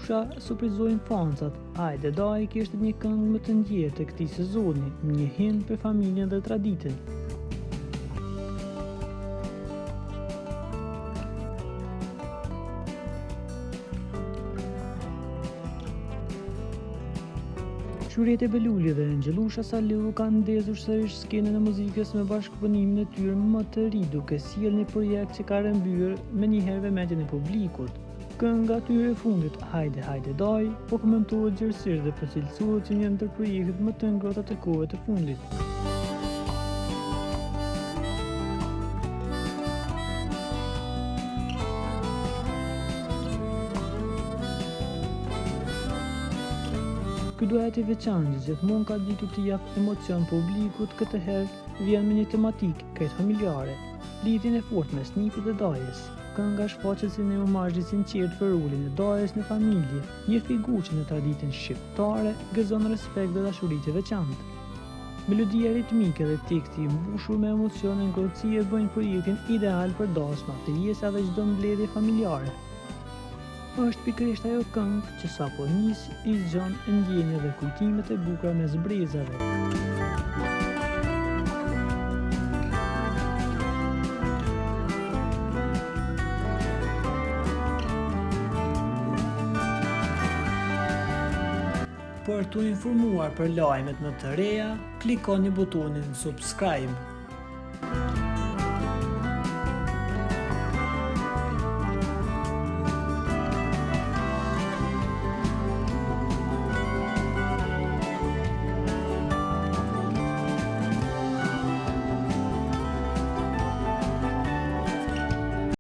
Lusha surprizoi fansat. Hajde Daj kishte një këngë më të ndjerë të këtij sezoni, një hin për familjen dhe traditën. Shuriet e Beluli dhe Angjelusha Saliu kanë ndezur sërish skenën e muzikës me bashkëpunimin e tyre më të ri, duke sjellë një projekt që ka rëmbyer menjëherë vëmendjen e publikut. Kënga e tyre e fundit, Hajde Daj, po komentohet gjerësisht dhe përcilësohet si një ndër projektet më të ngrohta të kohëve të fundit. Ky duet i veçantë gjithmonë ka ditur të jap emocion publikut, këtë herë vjen me një tematikë krejt familjare, lidhjen e fortë mes Nipit dhe Dajës. Kënga shfaqet si një imazh i sinqert për rolin e Dajës në familje, një figurë që në traditën shqiptare gëzon respekt dhe dashuri të veçantë. Melodia ritmike dhe teksti i mbushur me emocion e ngrohtësi e bëjnë projektin ideal për dasma, trijesa dhe çdo mbledhje familjare. Është pikërisht ajo këngë që sapo nis i zgjon ndjenjë dhe kujtimet e bukura mes brezave. Për t'u informuar për lajmet më të reja, klikoni butonin subscribe.